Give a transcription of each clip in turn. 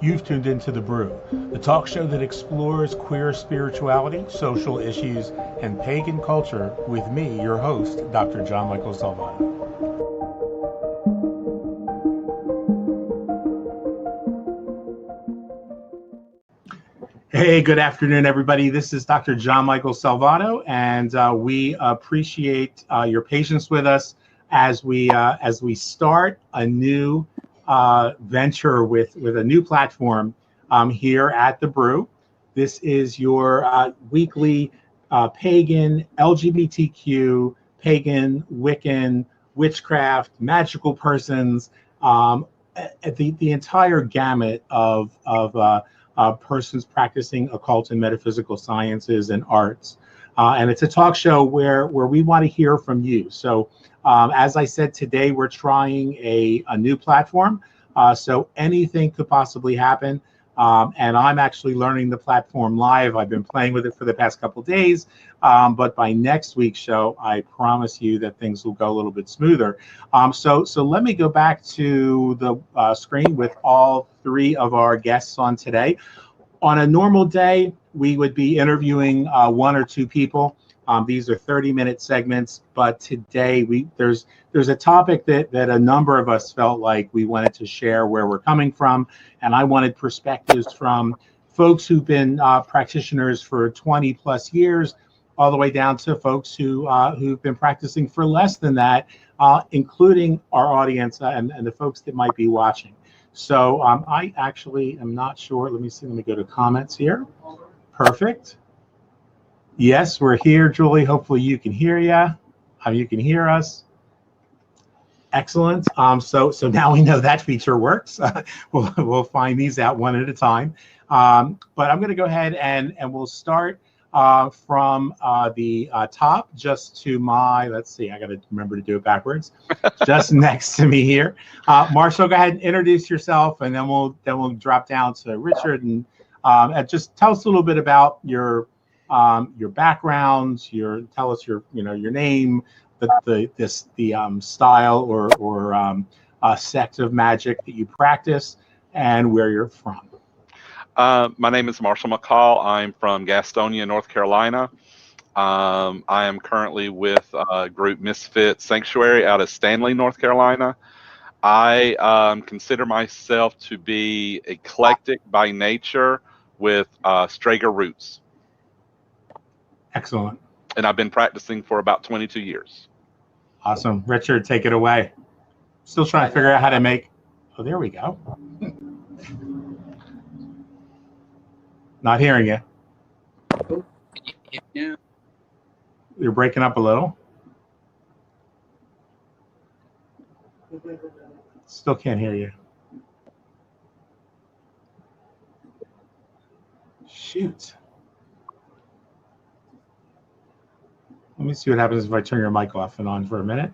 You've tuned into The Brew, the talk show that explores queer spirituality, social issues, and pagan culture with me, your host, Dr. John Michael Salvato. Hey, good afternoon, everybody. This is Dr. John Michael Salvato, and we appreciate your patience with us as we start a new venture with a new platform here at the Brew. This is your weekly pagan, LGBTQ, pagan, Wiccan, witchcraft, magical persons, the entire gamut of persons practicing occult and metaphysical sciences and arts. And it's a talk show where we want to hear from you. So as I said, today we're trying a new platform. So anything could possibly happen. And I'm actually learning the platform live. I've been playing with it for the past couple of days. But by next week's show, I promise you that things will go a little bit smoother. So let me go back to the screen with all three of our guests on today. On a normal day, we would be interviewing one or two people. These are 30-minute segments, but today there's a topic that a number of us felt like we wanted to share where we're coming from, and I wanted perspectives from folks who've been practitioners for 20 plus years, all the way down to folks who've been practicing for less than that, including our audience and the folks that might be watching. So I actually am not sure. Let me see. Let me go to comments here. Perfect. Yes, we're here, Julie. Hopefully you can hear you can hear us. Excellent. So now we know that feature works. We'll find these out one at a time. But I'm going to go ahead and we'll start from the top just to my, let's see, I got to remember to do it backwards. Just next to me here. Marshall, go ahead and introduce yourself, and then we'll drop down to Richard and just tell us a little bit about your background, tell us your name, the style or sect of magic that you practice, and where you're from. My name is Marshall McCall. I'm from Gastonia, North Carolina. I am currently with group Misfit Sanctuary out of Stanley, North Carolina. I consider myself to be eclectic by nature with Strager roots. Excellent. And I've been practicing for about 22 years. Awesome. Richard, take it away. Still trying to figure out how to make... Oh, there we go. Not hearing you. Oh, yeah. You're breaking up a little. Still can't hear you. Shoot. Let me see what happens if I turn your mic off and on for a minute.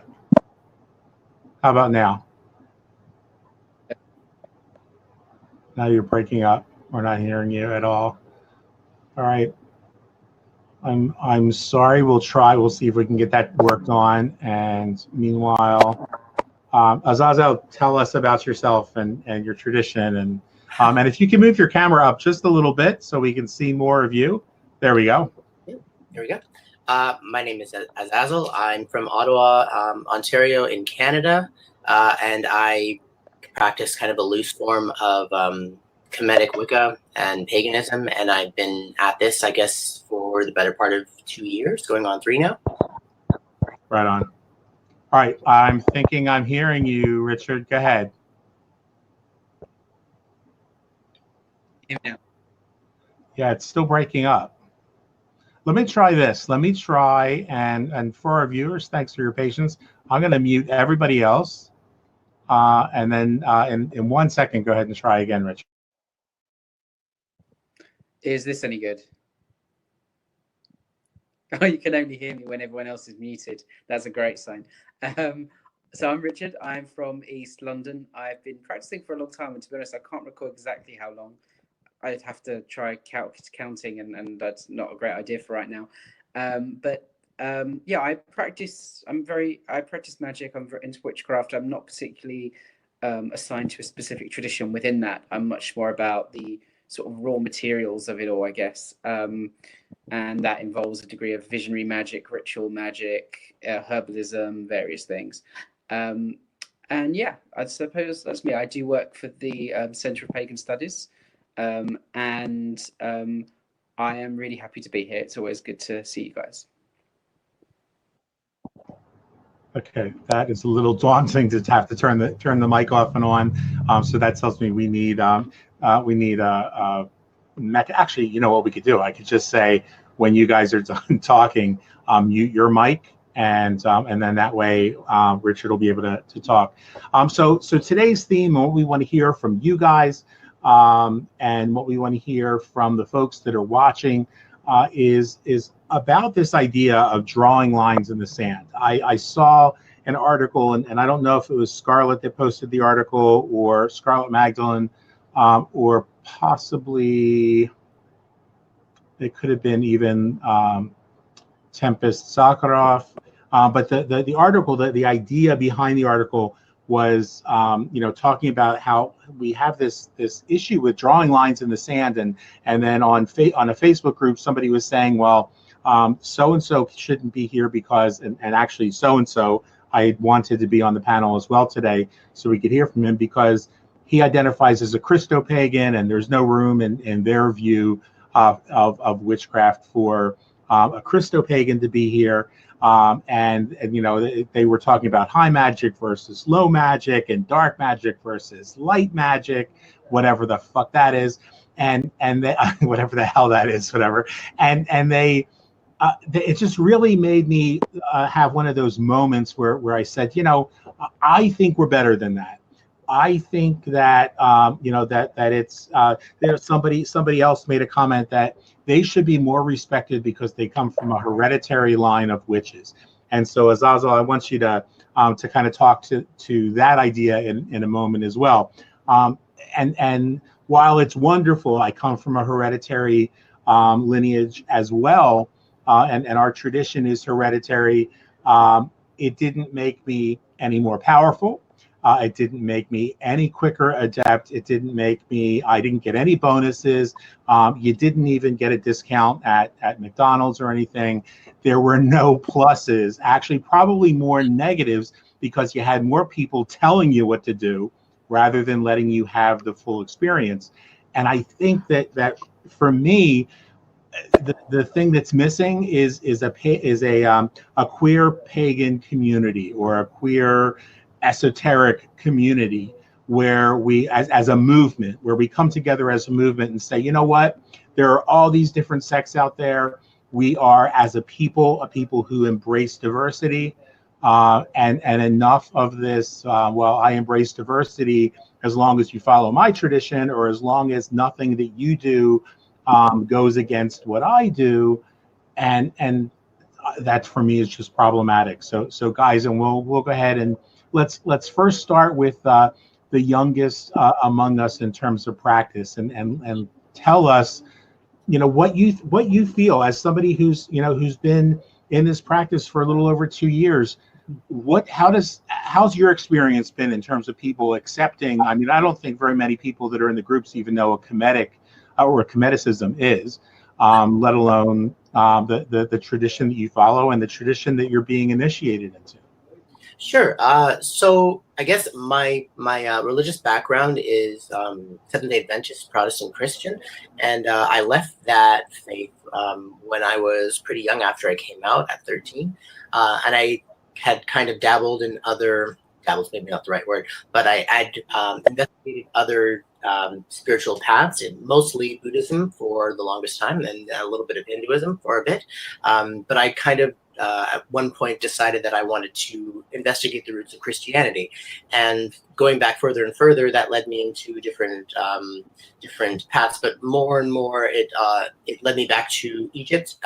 How about now? Now you're breaking up. We're not hearing you at all. All right. I'm sorry. We'll try. We'll see if we can get that worked on. And meanwhile, Azazel, tell us about yourself and your tradition. And if you can move your camera up just a little bit so we can see more of you. There we go. Here we go. My name is Azazel. I'm from Ottawa, Ontario in Canada. And I practice kind of a loose form of Kemetic Wicca and paganism. And I've been at this, I guess, for the better part of 2 years, going on 3 now. Right on. All right. I'm thinking I'm hearing you, Richard. Go ahead. Yeah, it's still breaking up. Let me try this. Let me try, and for our viewers, thanks for your patience. I'm going to mute everybody else. And then in 1 second, go ahead and try again, Richard. Is this any good? Oh, you can only hear me when everyone else is muted. That's a great sign. So I'm Richard. I'm from East London. I've been practicing for a long time, and to be honest, I can't recall exactly how long. I'd have to try counting, and that's not a great idea for right now. Yeah, I practice magic. I'm very into witchcraft. I'm not particularly assigned to a specific tradition within that. I'm much more about the sort of raw materials of it all, I guess. And that involves a degree of visionary magic, ritual magic, herbalism, various things. And yeah, I suppose that's me. I do work for the Centre of Pagan Studies, and I am really happy to be here. It's always good to see you guys. Okay, that is a little daunting to have to turn the mic off and on. So that tells me we need actually, you know what we could do? I could just say when you guys are done talking, mute your mic, and then that way Richard will be able to talk. So today's theme, and what we want to hear from you guys, and what we want to hear from the folks that are watching, is about this idea of drawing lines in the sand. I saw an article, and I don't know if it was Scarlett that posted the article, or Scarlett Magdalene, or possibly it could have been even Tempest Sakharov. But the article, the idea behind the article was, talking about how we have this issue with drawing lines in the sand, and then on a Facebook group, somebody was saying, well, so and so shouldn't be here because, and actually so and so, I wanted to be on the panel as well today so we could hear from him, because he identifies as a Christo-pagan, and there's no room in their view of witchcraft for a Christo-pagan to be here. And they were talking about high magic versus low magic, and dark magic versus light magic, whatever the fuck that is, and they, whatever the hell that is, whatever. And they it just really made me have one of those moments where I said, I think we're better than that. I think that that it's somebody else made a comment that they should be more respected because they come from a hereditary line of witches. And so, Azazel, I want you to kind of talk to that idea in a moment as well. And while it's wonderful, I come from a hereditary lineage as well, and our tradition is hereditary. It didn't make me any more powerful. It didn't make me any quicker adept. I didn't get any bonuses. You didn't even get a discount at McDonald's or anything. There were no pluses, actually probably more negatives, because you had more people telling you what to do rather than letting you have the full experience. And I think that for me, the thing that's missing is a queer pagan community, or a queer esoteric community, where we as a movement, where we come together as a movement and say, you know what, there are all these different sects out there. We are, as a people who embrace diversity, and enough of this, well, I embrace diversity as long as you follow my tradition, or as long as nothing that you do goes against what I do, and that for me is just problematic. So guys, and we'll go ahead and let's first start with the youngest among us in terms of practice, and tell us, what you feel as somebody who's been in this practice for a little over 2 years. How's your experience been in terms of people accepting? I mean, I don't think very many people that are in the groups even know what Kemetic or Kemeticism is, let alone the tradition that you follow and the tradition that you're being initiated into. Sure. So I guess my religious background is Seventh-day Adventist Protestant Christian, and I left that faith when I was pretty young, after I came out at 13, and I had kind of dabbled in other, dabbled maybe not the right word, but I had investigated other spiritual paths, and mostly Buddhism for the longest time, and a little bit of Hinduism for a bit. But I kind of at one point decided that I wanted to investigate the roots of Christianity, and going back further and further, that led me into different paths. But more and more, it led me back to Egypt,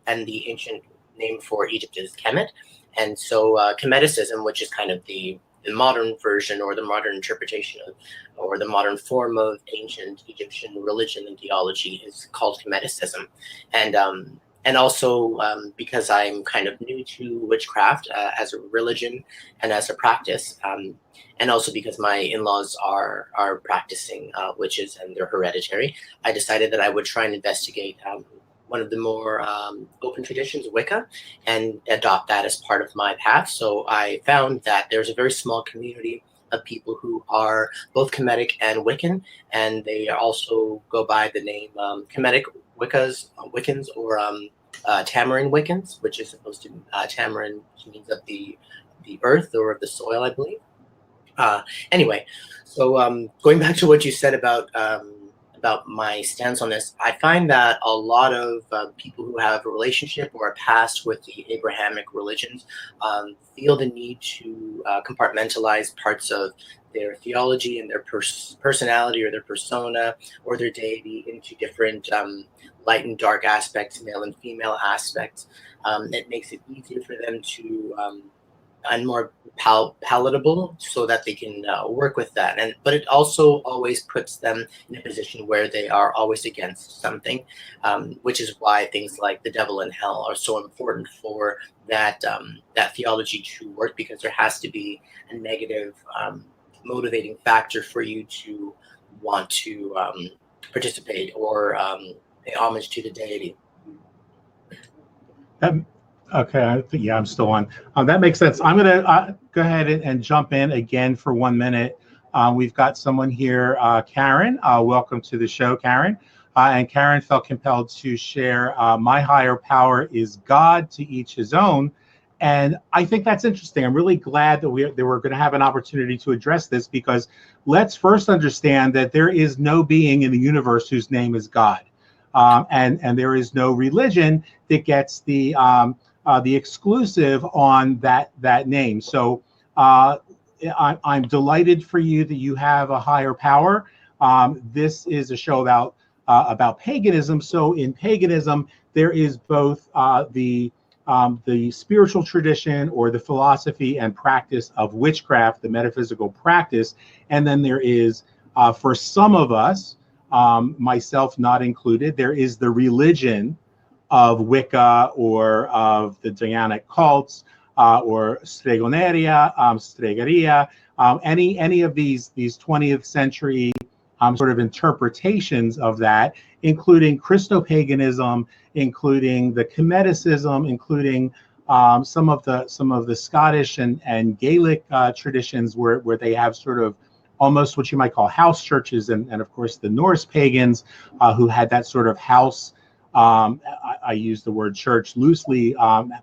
and the ancient name for Egypt is Kemet, and so Kemeticism, which is kind of the modern version, or the modern interpretation of, or the modern form of ancient Egyptian religion and theology, is called Kemeticism. And and also because I'm kind of new to witchcraft as a religion and as a practice, and also because my in-laws are practicing witches and they're hereditary, I decided that I would try and investigate one of the more open traditions, Wicca, and adopt that as part of my path. So I found that there's a very small community of people who are both Kemetic and Wiccan, and they also go by the name Kemetic Wiccans, or Tamarin Wiccans, which is supposed to Tamarin means of the earth or of the soil, I believe. Anyway, so going back to what you said about my stance on this, I find that a lot of people who have a relationship or a past with the Abrahamic religions feel the need to compartmentalize parts of their theology and their personality or their persona or their deity into different light and dark aspects, male and female aspects. It makes it easier for them to and more palatable so that they can work with that. But it also always puts them in a position where they are always against something, which is why things like the devil and hell are so important for that theology to work, because there has to be a negative motivating factor for you to want to participate or pay homage to the deity. Okay, I think, yeah, I'm still on. That makes sense. I'm going to go ahead and jump in again for 1 minute. We've got someone here, Karen. Welcome to the show, Karen. And Karen felt compelled to share, my higher power is God, to each his own. And I think that's interesting. I'm really glad that we're going to have an opportunity to address this, because let's first understand that there is no being in the universe whose name is God. And there is no religion that gets the exclusive on that name. So I'm delighted for you that you have a higher power. This is a show about paganism. So in paganism, there is both the spiritual tradition or the philosophy and practice of witchcraft, the metaphysical practice, and then there is, for some of us, myself not included, there is the religion of Wicca or of the Dianic cults or stregoneria, stregaria, any of these 20th century sort of interpretations of that, including Christopaganism, including the Kemeticism, including some of the Scottish and Gaelic traditions where they have sort of almost what you might call house churches, and of course the Norse pagans who had that sort of house. I use the word church loosely,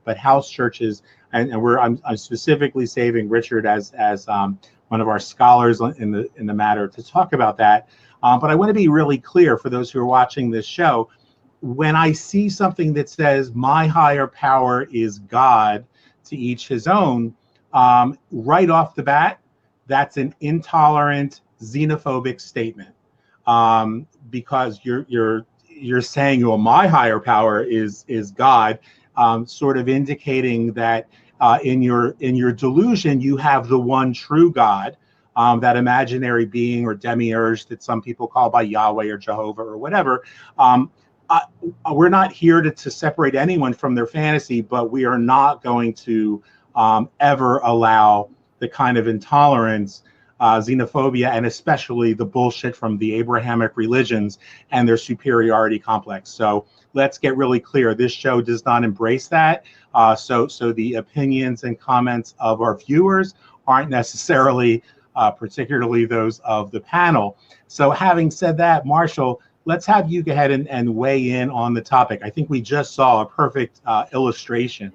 but house churches, and I'm specifically saving Richard as one of our scholars in the matter to talk about that. But I want to be really clear for those who are watching this show. When I see something that says my higher power is God, to each his own, right off the bat, that's an intolerant, xenophobic statement, because you're saying, well, my higher power is God, sort of indicating that in your delusion you have the one true God, that imaginary being or demiurge that some people call by Yahweh or Jehovah or whatever. We're not here to separate anyone from their fantasy, but we are not going to ever allow the kind of intolerance, xenophobia, and especially the bullshit from the Abrahamic religions and their superiority complex. So let's get really clear. This show does not embrace that. So the opinions and comments of our viewers aren't necessarily particularly those of the panel. So having said that, Marshall, let's have you go ahead and weigh in on the topic. I think we just saw a perfect illustration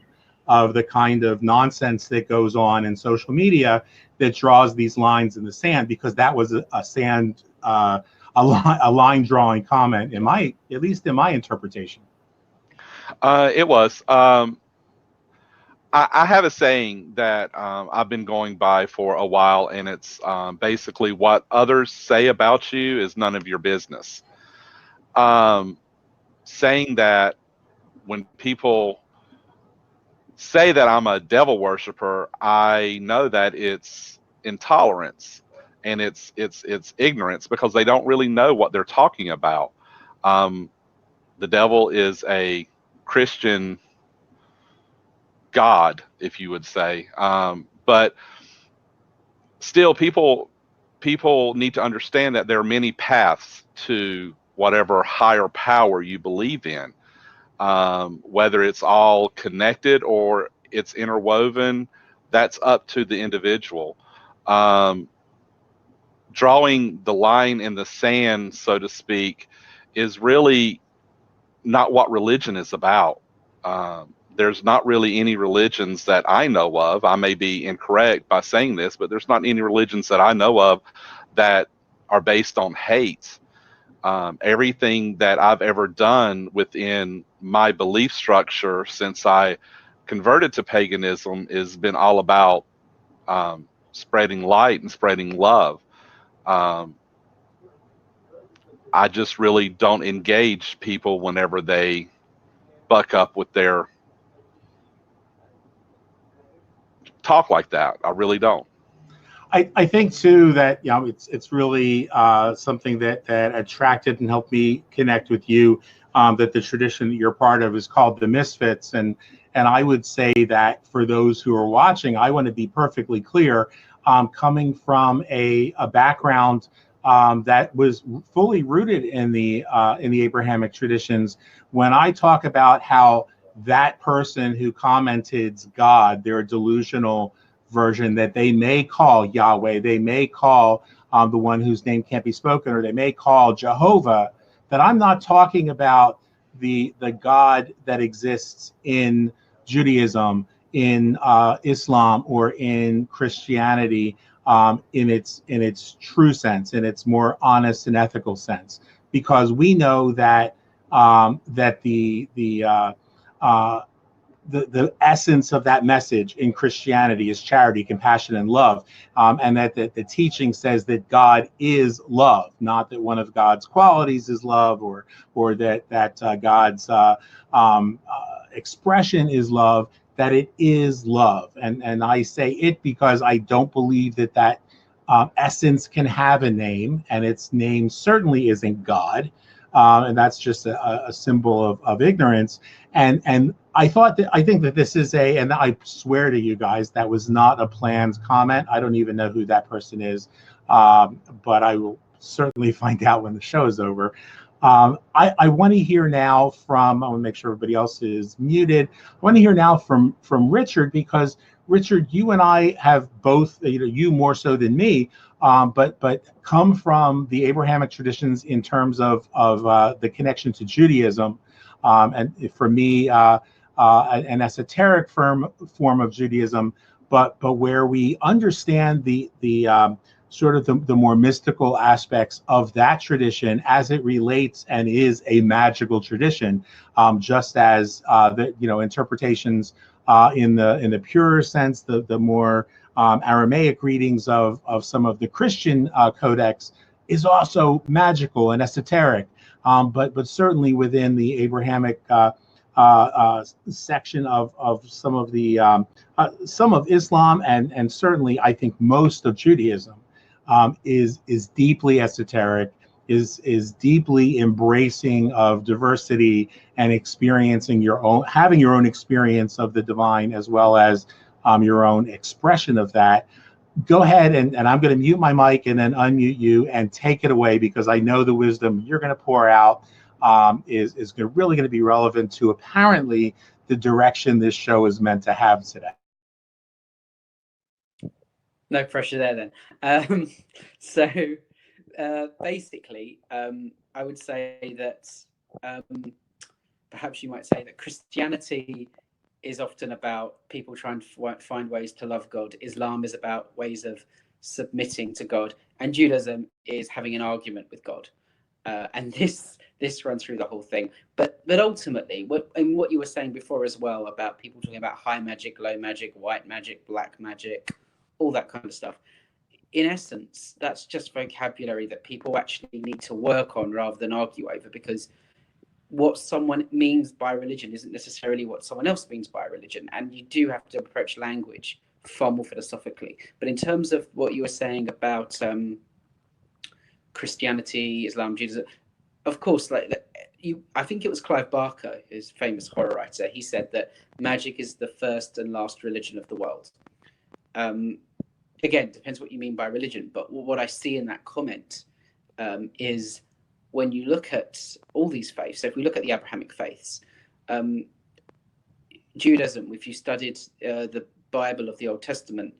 of the kind of nonsense that goes on in social media that draws these lines in the sand, because that was a line drawing comment, at least in my interpretation. It was. I have a saying that I've been going by for a while, and it's basically, what others say about you is none of your business. Saying that when people say that I'm a devil worshiper, I know that it's intolerance and it's ignorance, because they don't really know what they're talking about. The devil is a Christian God, if you would say. But still, people need to understand that there are many paths to whatever higher power you believe in, whether it's all connected or it's interwoven. That's up to the individual. Drawing the line in the sand, so to speak, is really not what religion is about. There's not really any religions that I know of. I may be incorrect by saying this, but there's not any religions that I know of that are based on hate. Everything that I've ever done within my belief structure since I converted to paganism has been all about spreading light and spreading love. I just really don't engage people whenever they buck up with their talk like that. I really don't. I think too that it's really something that attracted and helped me connect with you. That the tradition that you're part of is called the Misfits, and I would say that for those who are watching, I want to be perfectly clear. Coming from a background that was fully rooted in the Abrahamic traditions, when I talk about how that person who commented God, their delusional version that they may call Yahweh, they may call the one whose name can't be spoken, or they may call Jehovah, that I'm not talking about the God that exists in Judaism, in Islam, or in Christianity, in its true sense, in its more honest and ethical sense, because we know that that the essence of that message in Christianity is charity, compassion, and love, and that the teaching says that God is love, not that one of God's qualities is love, or that God's expression is love, that it is love. And I say it because I don't believe that essence can have a name, and its name certainly isn't God. And that's just a symbol of ignorance. And I think that this is and I swear to you guys, that was not a planned comment. I don't even know who that person is, but I will certainly find out when the show is over. I want to hear now from, I want to make sure everybody else is muted. I want to hear now from Richard, because Richard, you and I have both, you more so than me, but come from the Abrahamic traditions in terms of the connection to Judaism, and for me, an esoteric form of Judaism, but where we understand the sort of the more mystical aspects of that tradition as it relates and is a magical tradition, just as the interpretations in the purer sense, the more Aramaic readings of some of the Christian codex is also magical and esoteric, but certainly within the Abrahamic section of some of Islam, and certainly I think most of Judaism is deeply esoteric, is deeply embracing of diversity and experiencing having your own experience of the divine, as well as your own expression of that. Go ahead, and I'm going to mute my mic and then unmute you and take it away, because I know the wisdom you're going to pour out is really going to be relevant to apparently the direction this show is meant to have today. No pressure there then. So basically, I would say that perhaps you might say that Christianity is often about people trying to find ways to love God. Islam is about ways of submitting to God, and Judaism is having an argument with God. And this runs through the whole thing. But ultimately, what you were saying before as well about people talking about high magic, low magic, white magic, black magic, all that kind of stuff. In essence, that's just vocabulary that people actually need to work on rather than argue over, because what someone means by religion isn't necessarily what someone else means by religion. And you do have to approach language far more philosophically. But in terms of what you were saying about Christianity, Islam, Judaism, of course, like I think it was Clive Barker, who's a famous horror writer. He said that magic is the first and last religion of the world. Again, depends what you mean by religion, but what I see in that comment is when you look at all these faiths, so if we look at the Abrahamic faiths, Judaism, if you studied the Bible of the Old Testament,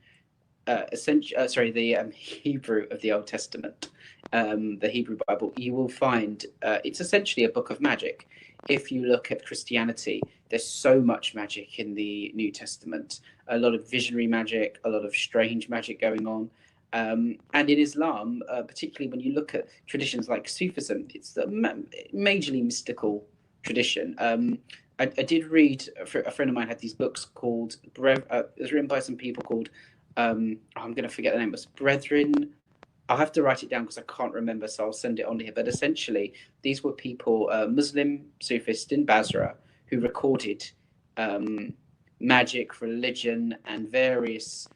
the Hebrew of the Old Testament, the Hebrew Bible, you will find it's essentially a book of magic. If you look at Christianity, there's so much magic in the New Testament, a lot of visionary magic, a lot of strange magic going on. And in Islam, particularly when you look at traditions like Sufism, it's a majorly mystical tradition. I did read, a friend of mine had these books called, it was written by some people called, I'm going to forget the name, it was Brethren. I'll have to write it down because I can't remember, so I'll send it on here. But essentially, these were people, Muslim Sufist in Basra, who recorded magic, religion, and various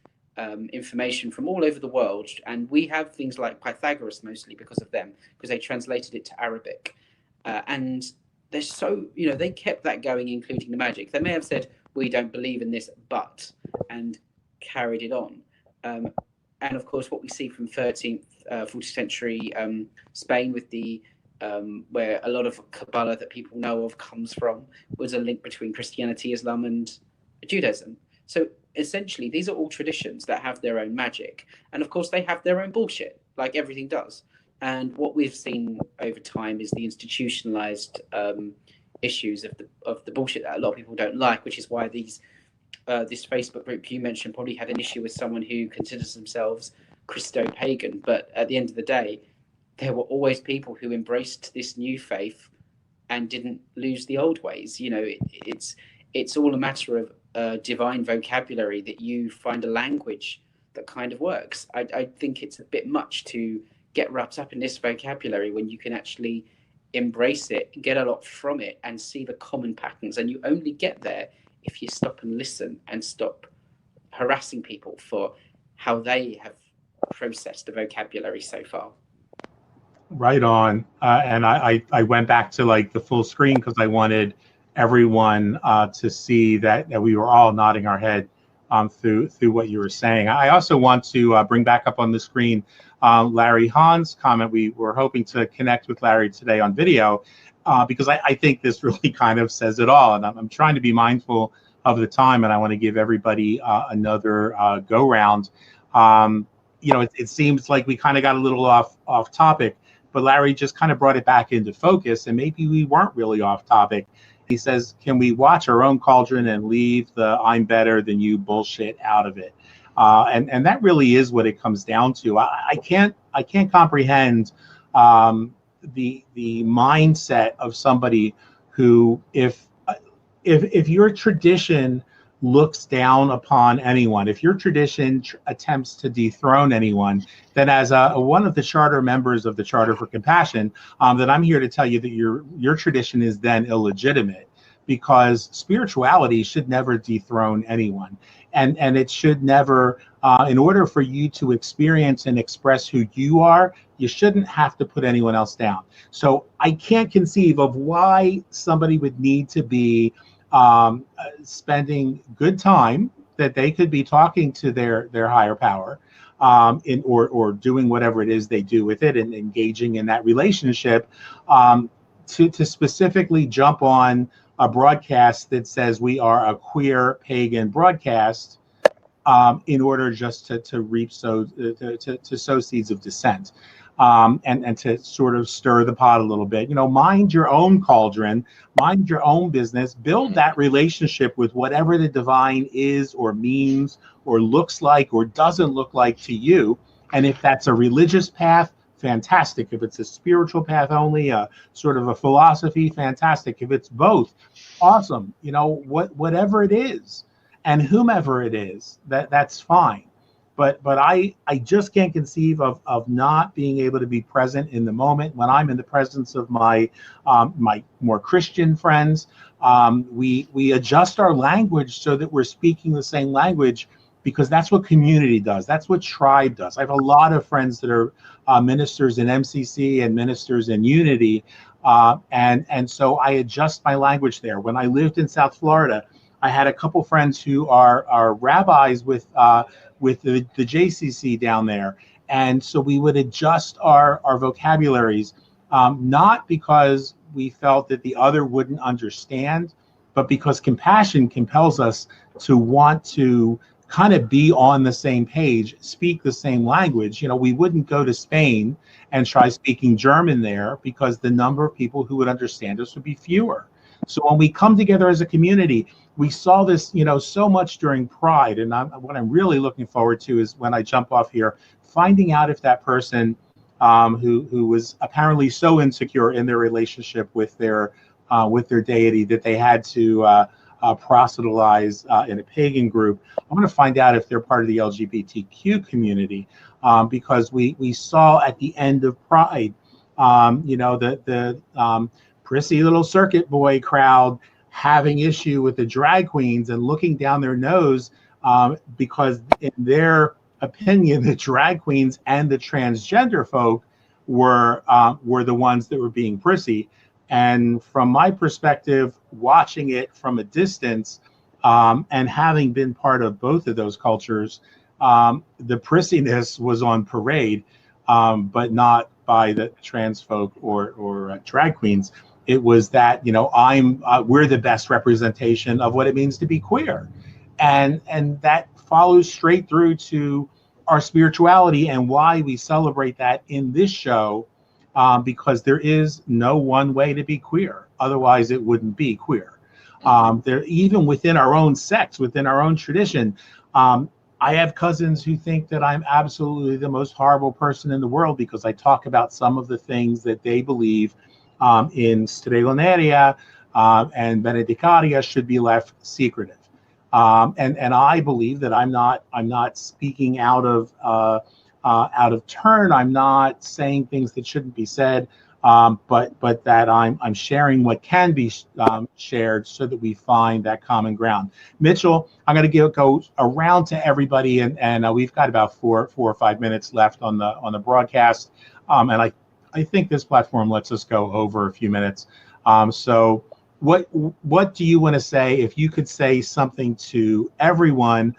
information from all over the world. And we have things like Pythagoras mostly because of them, because they translated it to Arabic. And they're so, they kept that going, including the magic. They may have said, we don't believe in this, but, and carried it on. And of course, what we see from 13th, 14th century Spain with the where a lot of Kabbalah that people know of comes from, was a link between Christianity, Islam, and Judaism. So essentially, these are all traditions that have their own magic, and of course, they have their own bullshit, like everything does. And what we've seen over time is the institutionalized issues of the bullshit that a lot of people don't like, which is why these. This Facebook group you mentioned probably had an issue with someone who considers themselves Christo-pagan, but at the end of the day, there were always people who embraced this new faith and didn't lose the old ways. It's all a matter of divine vocabulary, that you find a language that kind of works. I think it's a bit much to get wrapped up in this vocabulary when you can actually embrace it, get a lot from it, and see the common patterns. And you only get there if you stop and listen and stop harassing people for how they have processed the vocabulary so far. Right on. And I went back to like the full screen because I wanted everyone to see that we were all nodding our head through what you were saying. I also want to bring back up on the screen Larry Hahn's comment. We were hoping to connect with Larry today on video, because I think this really kind of says it all. And I'm trying to be mindful of the time, and I want to give everybody another go round. It seems like we kind of got a little off topic, but Larry just kind of brought it back into focus, and maybe we weren't really off topic. He says, can we watch our own cauldron and leave the I'm better than you bullshit out of it? And that really is what it comes down to. I can't comprehend the mindset of somebody who, if your tradition looks down upon anyone, if your tradition attempts to dethrone anyone, then as one of the charter members of the Charter for Compassion, that I'm here to tell you that your tradition is then illegitimate, because spirituality should never dethrone anyone. And it should never, in order for you to experience and express who you are, you shouldn't have to put anyone else down. So I can't conceive of why somebody would need to be spending good time that they could be talking to their higher power, or doing whatever it is they do with it and engaging in that relationship, to specifically jump on a broadcast that says we are a queer pagan broadcast, in order just to reap sow seeds of dissent, and to sort of stir the pot a little bit. Mind your own cauldron, mind your own business, build that relationship with whatever the divine is or means or looks like or doesn't look like to you. And if that's a religious path, fantastic. If it's a spiritual path only, a sort of a philosophy, fantastic. If it's both, awesome. Whatever it is, and whomever it is, that's fine. But I just can't conceive of not being able to be present in the moment when I'm in the presence of my more Christian friends. We adjust our language so that we're speaking the same language, because that's what community does. That's what tribe does. I have a lot of friends that are ministers in MCC and ministers in Unity, And so I adjust my language there. When I lived in South Florida, I had a couple friends who are rabbis with the JCC down there, and so we would adjust our vocabularies, not because we felt that the other wouldn't understand, but because compassion compels us to want to kind of be on the same page, speak the same language. You know, we wouldn't go to Spain and try speaking German there because the number of people who would understand us would be fewer. So when we come together as a community, we saw this, you know, so much during Pride. And what I'm really looking forward to is when I jump off here, finding out if that person who was apparently so insecure in their relationship with their deity that they had to proselytize in a pagan group. I'm going to find out if they're part of the LGBTQ community, because we saw at the end of Pride, you know, the prissy little circuit boy crowd having issue with the drag queens and looking down their nose, because in their opinion, the drag queens and the transgender folk were the ones that were being prissy. And from my perspective, watching it from a distance, and having been part of both of those cultures, the prissiness was on parade, but not by the trans folk or drag queens. It was that, you know, we're the best representation of what it means to be queer, and that follows straight through to our spirituality and why we celebrate that in this show, because there is no one way to be queer. Otherwise, it wouldn't be queer. There, even within our own sects, within our own tradition, I have cousins who think that I'm absolutely the most horrible person in the world because I talk about some of the things that they believe in Stregoneria and Benedicaria should be left secretive. And I believe that I'm not speaking out of turn. I'm not saying things that shouldn't be said, but that I'm sharing what can be shared so that we find that common ground. Mitchell, I'm going to go around to everybody, and we've got about 4 or 5 minutes left on the broadcast, and I think this platform lets us go over a few minutes. So what do you want to say? If you could say something to everyone,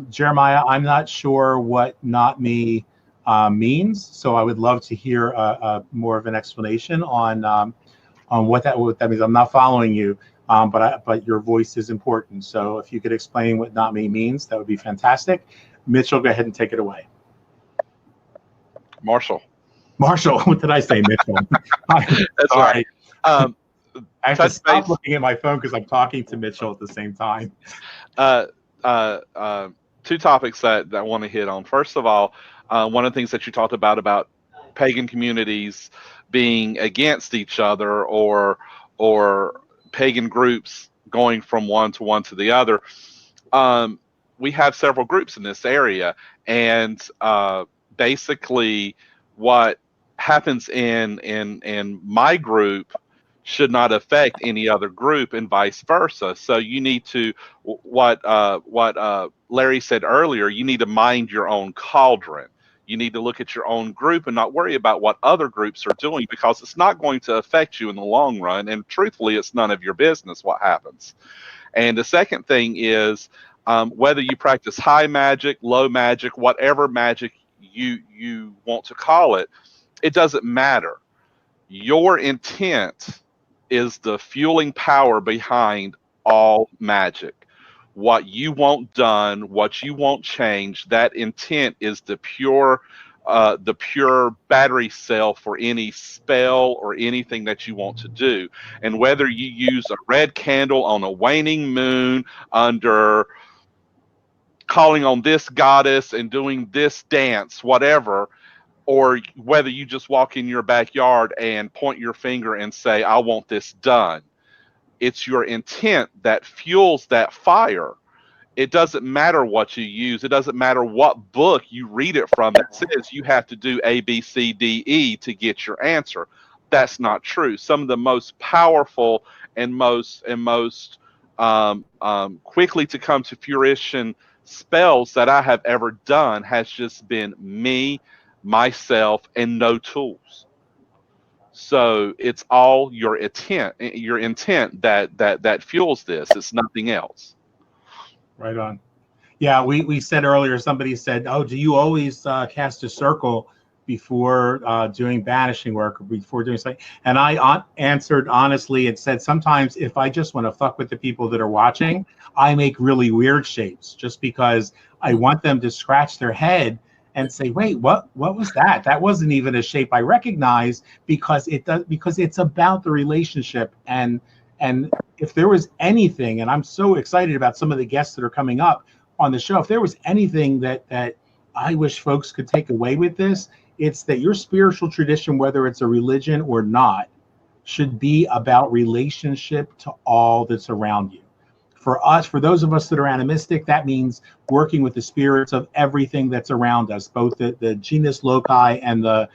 Jeremiah, I'm not sure what "not me" means, so I would love to hear more of an explanation on what that means. I'm not following you, but your voice is important. So if you could explain what "not me" means, that would be fantastic. Mitchell, go ahead and take it away. Marshall, what did I say, Mitchell? That's sorry. Right. I have to stop looking at my phone because I'm talking to Mitchell at the same time. 2 topics that I want to hit on. First of all, one of the things that you talked about pagan communities being against each other or pagan groups going from one to the other. We have several groups in this area, and basically what happens in my group should not affect any other group and vice versa. So you need to, what Larry said earlier, you need to mind your own cauldron. You need to look at your own group and not worry about what other groups are doing, because it's not going to affect you in the long run. And truthfully, it's none of your business what happens. And the second thing is, whether you practice high magic, low magic, whatever magic you want to call it, it doesn't matter. Your intent is the fueling power behind all magic. What you want done, what you want changed, that intent is the pure battery cell for any spell or anything that you want to do. And whether you use a red candle on a waning moon under calling on this goddess and doing this dance, whatever, or whether you just walk in your backyard and point your finger and say, I want this done. It's your intent that fuels that fire. It doesn't matter what you use. It doesn't matter what book you read it from that says you have to do A, B, C, D, E to get your answer. That's not true. Some of the most powerful and most quickly to come to fruition spells that I have ever done has just been me, myself, and no tools. So it's all your intent that fuels this. It's nothing else. Right on. Yeah, we said earlier, somebody said, oh, do you always cast a circle before doing banishing work or before doing something? And I answered honestly and said, sometimes if I just want to fuck with the people that are watching, I make really weird shapes just because I want them to scratch their head and say, wait, what was that? That wasn't even a shape I recognize, because it's about the relationship. And if there was anything, and I'm so excited about some of the guests that are coming up on the show, if there was anything that I wish folks could take away with this, it's that your spiritual tradition, whether it's a religion or not, should be about relationship to all that's around you. For us, for those of us that are animistic, that means working with the spirits of everything that's around us, both the genus loci and the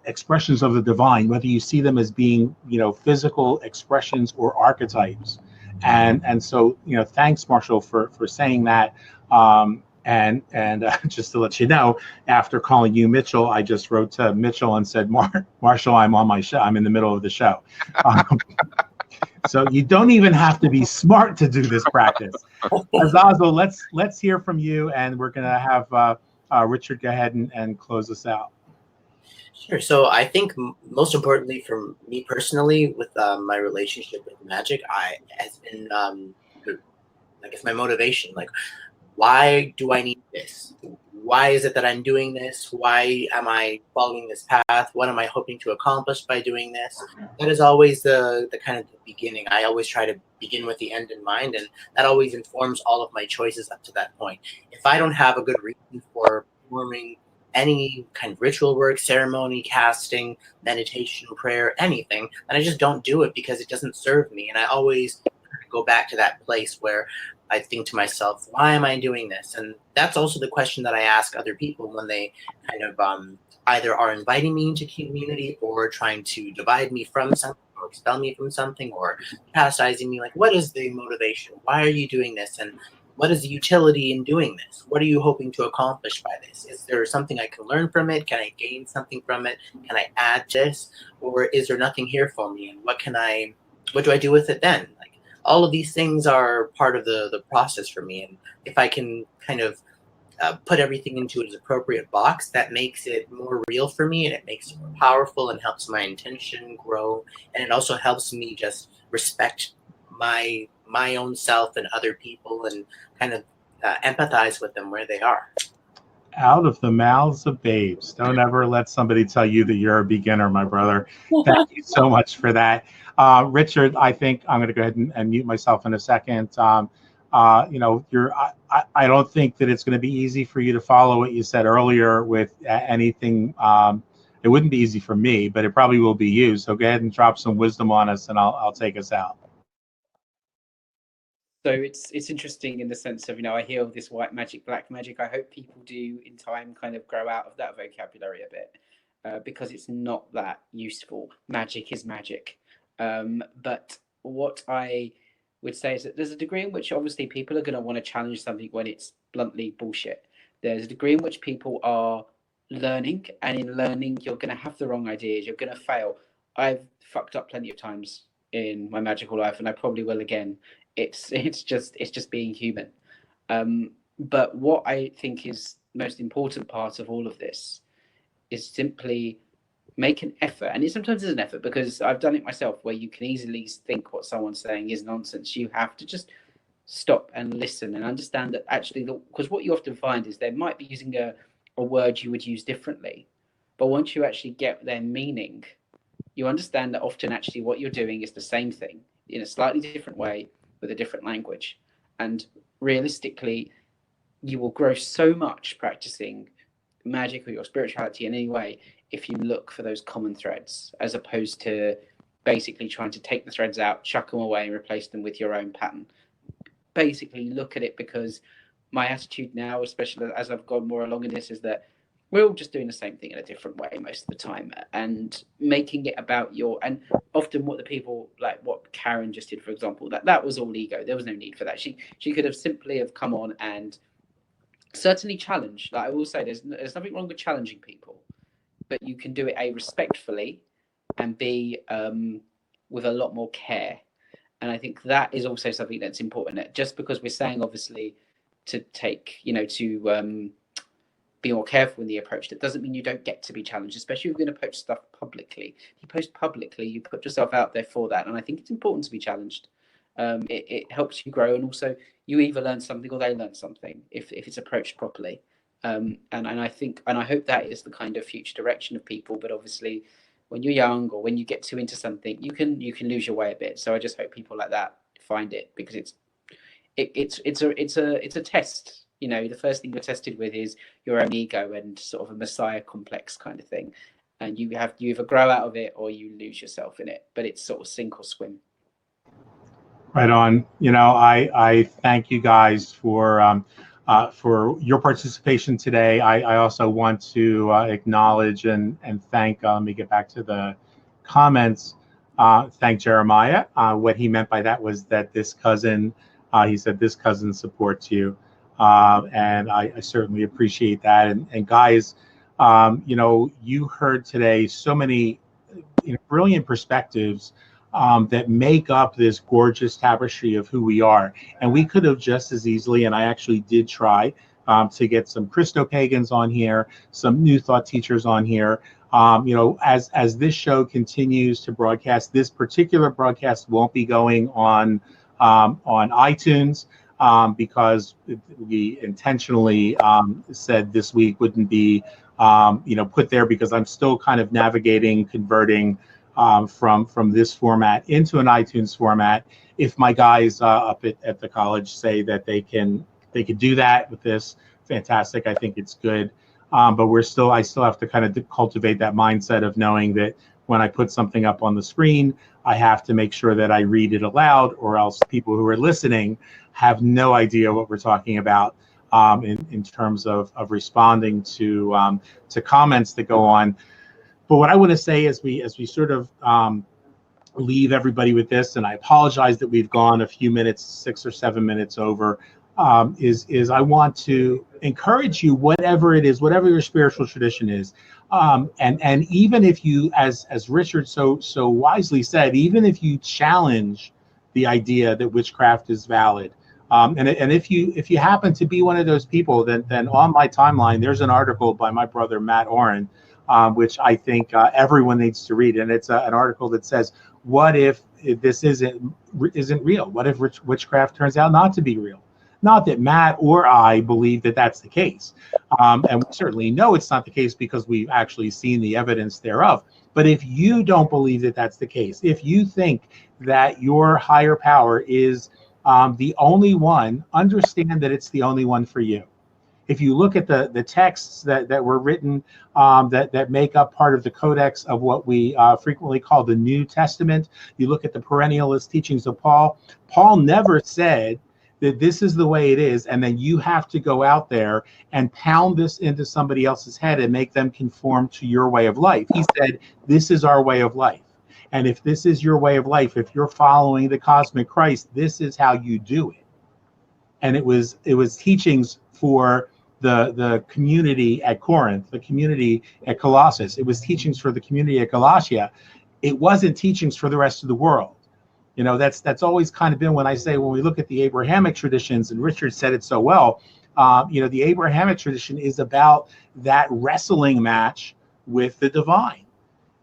expressions of the divine, whether you see them as being, physical expressions or archetypes. And so, thanks, Marshall, for saying that. And just to let you know, after calling you Mitchell, I just wrote to Mitchell and said, Marshall, I'm on my show. I'm in the middle of the show. So you don't even have to be smart to do this practice. Azazel, let's hear from you, and we're going to have Richard go ahead and close us out. Sure. So I think most importantly for me personally, with my relationship with magic, has been, I guess, my motivation. Like, why do I need this? Why is it that I'm doing this? Why am I following this path? What am I hoping to accomplish by doing this? That is always the kind of the beginning. I always try to begin with the end in mind, and that always informs all of my choices up to that point. If I don't have a good reason for performing any kind of ritual work, ceremony, casting, meditation, prayer, anything, and I just don't do it because it doesn't serve me. And I always go back to that place where I think to myself, why am I doing this? And that's also the question that I ask other people when they kind of either are inviting me into community or trying to divide me from something or expel me from something or chastising me. Like, what is the motivation? Why are you doing this? And what is the utility in doing this? What are you hoping to accomplish by this? Is there something I can learn from it? Can I gain something from it? Can I add this? Or is there nothing here for me? And what do I do with it then? Like, all of these things are part of the process for me. And if I can kind of put everything into its appropriate box, that makes it more real for me, and it makes it more powerful and helps my intention grow. And it also helps me just respect my own self and other people and kind of empathize with them where they are. Out of the mouths of babes. Don't ever let somebody tell you that you're a beginner, my brother. Thank you so much for that. Richard, I think I'm going to go ahead and mute myself in a second. I don't think that it's going to be easy for you to follow what you said earlier with anything. It wouldn't be easy for me, but it probably will be you. So go ahead and drop some wisdom on us, and I'll take us out. So it's interesting in the sense of, I hear all this white magic, black magic. I hope people do in time kind of grow out of that vocabulary a bit, because it's not that useful. Magic is magic. But what I would say is that there's a degree in which obviously people are going to want to challenge something when it's bluntly bullshit. There's a degree in which people are learning, and in learning, you're going to have the wrong ideas. You're going to fail. I've fucked up plenty of times in my magical life, and I probably will again. It's just being human. But what I think is most important part of all of this is simply make an effort. And it sometimes is an effort, because I've done it myself, where you can easily think what someone's saying is nonsense. You have to just stop and listen and understand that actually, because what you often find is they might be using a word you would use differently, but once you actually get their meaning, you understand that often actually what you're doing is the same thing in a slightly different way with a different language. And realistically, you will grow so much practicing magic or your spirituality in any way if you look for those common threads, as opposed to basically trying to take the threads out, chuck them away, and replace them with your own pattern. Basically look at it, because my attitude now, especially as I've gone more along in this, is that we're all just doing the same thing in a different way most of the time, and making it about and often what the people, like what Karen just did, for example, that was all ego. There was no need for that. She could have simply have come on and certainly challenged. Like I will say, there's nothing wrong with challenging people, but you can do it A, respectfully, and B, with a lot more care. And I think that is also something that's important. Just because we're saying, obviously, to take, to be more careful in the approach, that doesn't mean you don't get to be challenged, especially if you're going to post stuff publicly. If you post publicly, you put yourself out there for that. And I think it's important to be challenged. It helps you grow. And also, you either learn something or they learn something if it's approached properly. And I think, and I hope that is the kind of future direction of people. But obviously, when you're young or when you get too into something, you can lose your way a bit. So I just hope people like that find it, because it's a test. The first thing you're tested with is your own ego and sort of a messiah complex kind of thing, and you either grow out of it or you lose yourself in it. But it's sort of sink or swim. Right on. I thank you guys for your participation today. I also want to acknowledge and thank, let me get back to the comments, thank Jeremiah. What he meant by that was that this cousin, he said this cousin supports you. And I certainly appreciate that. And guys, you heard today so many brilliant perspectives that make up this gorgeous tapestry of who we are. And we could have just as easily, and I actually did try to get some Christo-pagans on here, some New Thought teachers on here. As this show continues to broadcast, this particular broadcast won't be going on iTunes. Because we intentionally said this week wouldn't be, put there, because I'm still kind of navigating, converting from this format into an iTunes format. If my guys up at the college say that they can do that with this, fantastic. I think it's good. But I still have to kind of cultivate that mindset of knowing that when I put something up on the screen, I have to make sure that I read it aloud, or else people who are listening have no idea what we're talking about in terms of responding to comments that go on. But what I want to say as we sort of leave everybody with this, and I apologize that we've gone a few minutes, 6 or 7 minutes over, is I want to encourage you, whatever it is, whatever your spiritual tradition is, and even if you, as Richard so wisely said, even if you challenge the idea that witchcraft is valid, and if you happen to be one of those people, then on my timeline there's an article by my brother Matt Oren, which I think everyone needs to read, and it's an article that says, what if this isn't real? What if witchcraft turns out not to be real? Not that Matt or I believe that that's the case. And we certainly know it's not the case because we've actually seen the evidence thereof. But if you don't believe that that's the case, if you think that your higher power is the only one, understand that it's the only one for you. If you look at the texts that were written that make up part of the codex of what we frequently call the New Testament, you look at the perennialist teachings of Paul. Paul never said that this is the way it is, and then you have to go out there and pound this into somebody else's head and make them conform to your way of life. He said, this is our way of life. And if this is your way of life, if you're following the cosmic Christ, this is how you do it. And it was teachings for the community at Corinth, the community at Colossus. It was teachings for the community at Galatia. It wasn't teachings for the rest of the world. That's always kind of been, when we look at the Abrahamic traditions, and Richard said it so well, the Abrahamic tradition is about that wrestling match with the divine.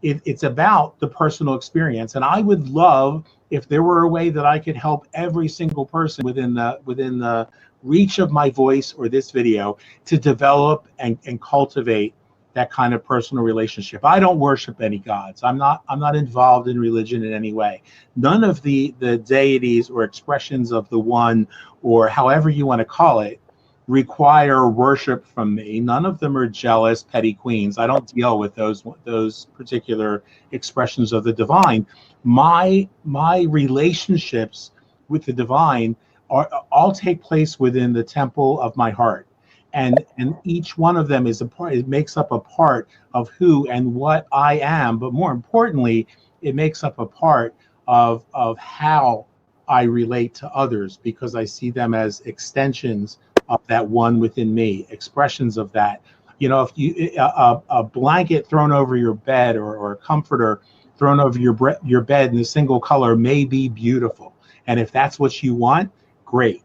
It's about the personal experience. And I would love if there were a way that I could help every single person within the reach of my voice or this video to develop and cultivate that kind of personal relationship. I don't worship any gods. I'm not involved in religion in any way. None of the deities or expressions of the one, or however you want to call it, require worship from me. None of them are jealous petty queens. I don't deal with those particular expressions of the divine. My relationships with the divine all take place within the temple of my heart. And each one of them is a part. It makes up a part of who and what I am, but more importantly, it makes up a part of how I relate to others, because I see them as extensions of that one within me, expressions of that. If you a blanket thrown over your bed or a comforter thrown over your bed in a single color may be beautiful, and if that's what you want, great.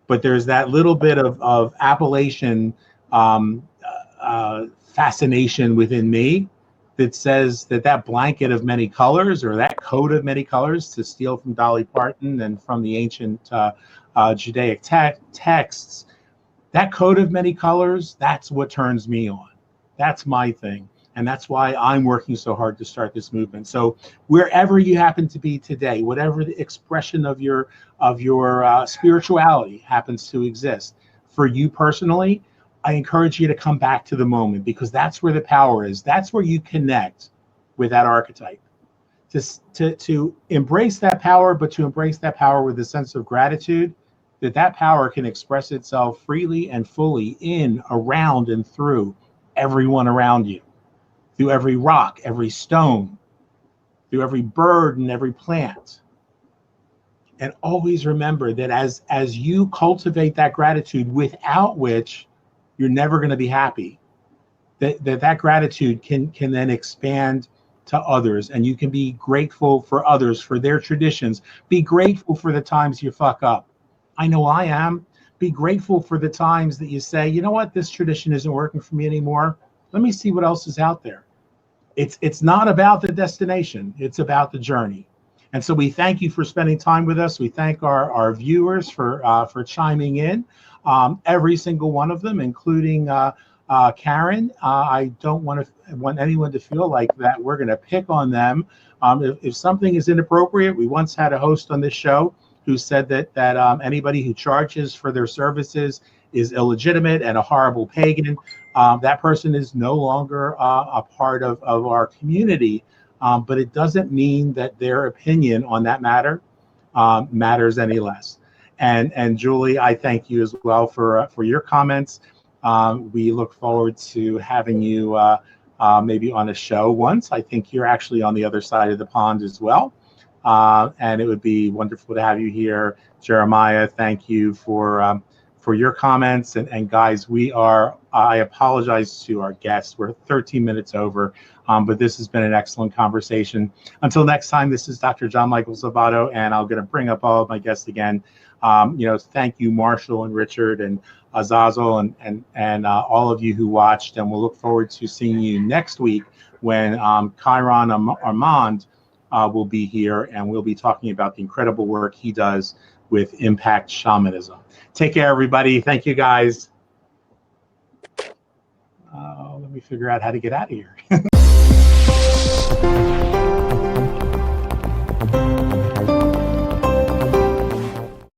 But there's that little bit of Appalachian fascination within me that says that blanket of many colors, or that coat of many colors, to steal from Dolly Parton and from the ancient Judaic texts, that coat of many colors, that's what turns me on. That's my thing. And that's why I'm working so hard to start this movement. So wherever you happen to be today, whatever the expression of your spirituality happens to exist, for you personally, I encourage you to come back to the moment, because that's where the power is. That's where you connect with that archetype. To embrace that power, but to embrace that power with a sense of gratitude, that power can express itself freely and fully in, around, and through everyone around you, through every rock, every stone, through every bird and every plant. And always remember that as you cultivate that gratitude, without which you're never going to be happy, that gratitude can then expand to others, and you can be grateful for others, for their traditions. Be grateful for the times you fuck up. I know I am. Be grateful for the times that you say, you know what, this tradition isn't working for me anymore. Let me see what else is out there. It's not about the destination. It's about the journey. And so we thank you for spending time with us. We thank our viewers for chiming in, every single one of them, including Karen. I don't want anyone to feel like that we're going to pick on them. If something is inappropriate, we once had a host on this show who said that anybody who charges for their services is illegitimate and a horrible pagan. That person is no longer a part of our community, but it doesn't mean that their opinion on that matter matters any less. And Julie, I thank you as well for your comments. We look forward to having you maybe on a show once. I think you're actually on the other side of the pond as well. And it would be wonderful to have you here. Jeremiah, thank you for your comments. And guys, I apologize to our guests. We're 13 minutes over, but this has been an excellent conversation. Until next time, this is Dr. John Michael Salvato, and I'm going to bring up all of my guests again. Thank you, Marshall and Richard and Azazel and all of you who watched. And we'll look forward to seeing you next week when Chiron Armand will be here, and we'll be talking about the incredible work he does with Impact Shamanism. Take care, everybody. Thank you, guys. Let me figure out how to get out of here.